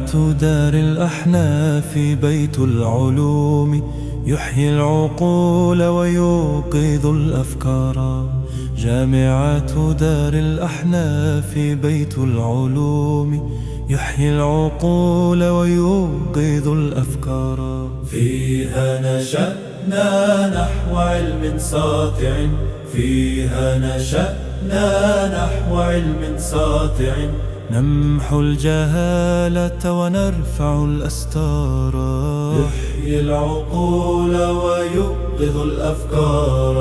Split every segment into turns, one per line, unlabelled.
جامعة دار الأحناف بيت العلوم، يحيي العقول ويوقظ الأفكار. جامعة دار الأحناف بيت العلوم، يحيي العقول ويوقظ الأفكار. فيها نشأنا نحو علم ساطع، فيها نشأنا نحو علم ساطع، نمحو الجهالة ونرفع الأستار. يحيي العقول ويوقظ الأفكار.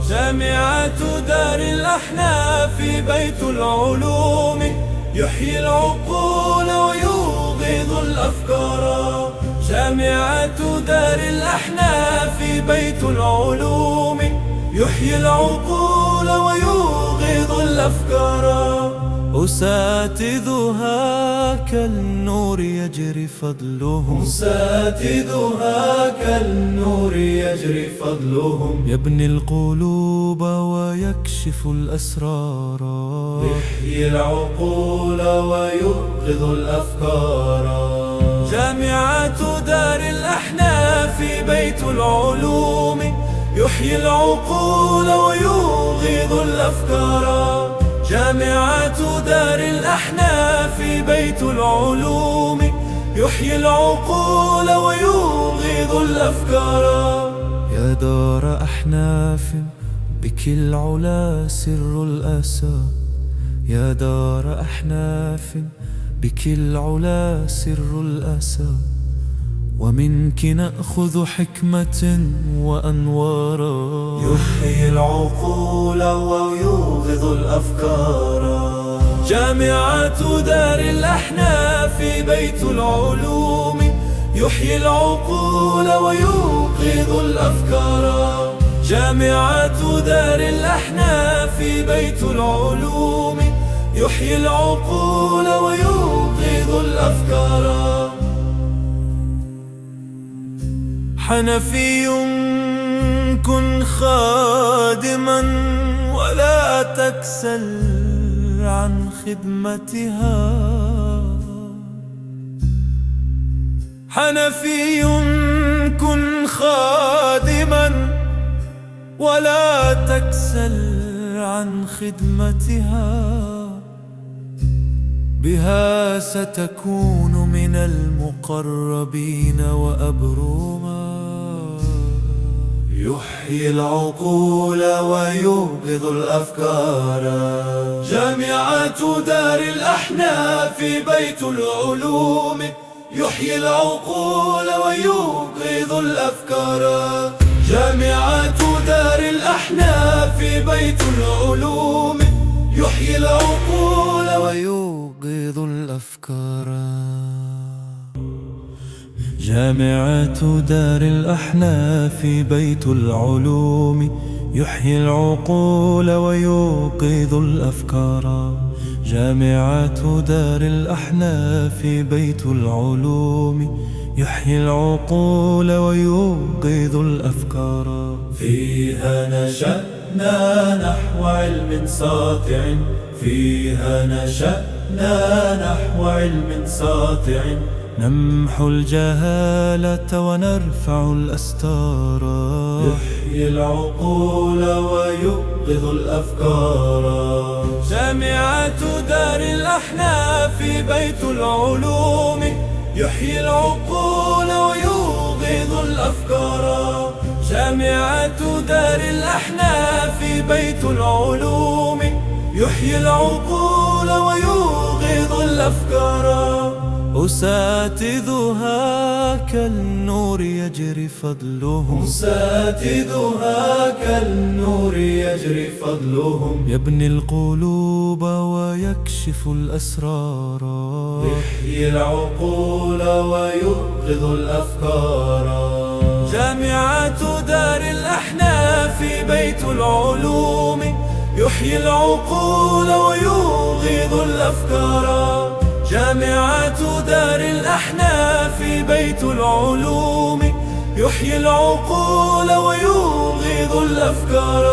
جامعة دار الأحناف بيت العلوم، يحيي العقول ويوقظ الأفكار. جامعة دار الأحناف بيت العلوم، يحيي العقول ويوقظ الأفكار. أساتذها كالنور يجري فضلهم، أساتذها كالنور يجري فضلهم، يبني القلوب ويكشف الأسرار. يحيي العقول ويوقظ الأفكار. جامعة دار الأحناف بيت العلوم، يحيي العقول ويوقظ الأفكار. جامعة دار الأحناف بيت العلوم، يحيي العقول ويوقظ الأفكار. يا دار أحناف بك العلا سر الأسى، يا دار أحناف بك العلا سر الأسى، ومنك نأخذ حكمة وأنوارا. يحيي العقول ويوقظ الأفكار. جامعة دار الأحناف بيت العلوم، يحيي العقول ويوقظ الأفكار. جامعة دار الأحناف بيت العلوم، يحيي العقول ويوقظ الأفكار. حنفي كن خادما ولا تكسل عن خدمتها. حنفي كن خادما ولا تكسل عن خدمتها، بها ستكون من المقربين وأبروما. يحيي العقول ويوقظ الأفكار. جامعة دار الأحناف بيت العلوم، يحيي العقول ويوقظ الأفكار. جامعة دار الأحناف بيت العلوم، يحيي العقول ويوقظ الأفكار. جامعة دار الأحناف بيت العلوم، يحيي العقول ويوقظ الأفكار. جامعة دار الأحناف بيت العلوم، يحيي العقول ويوقظ الأفكار. فيها نشأنا نحو علم ساطع، فيها نشأنا نحو علم ساطع، نمحو الجهالة ونرفع الأستار. يحيي العقول ويوقظ الأفكار. جامعة دار الأحناف بيت العلوم، يحيي العقول ويوقظ الأفكار. جامعة دار الأحناف بيت العلوم، يحيي العقول ويوقظ الأفكار. أساتذها كالنور يجري فضلهم، أساتذها كالنور يجري فضلهم، يبني القلوب ويكشف الأسرار. يحيي العقول ويوقظ الأفكار. جامعة دار الأحناف بيت العلوم، يحيي العقول ويوقظ الأفكار. جامعة دار الأحناف بيت العلوم، يحيي العقول ويوقظ الأفكار.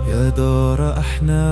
يا دار أحناف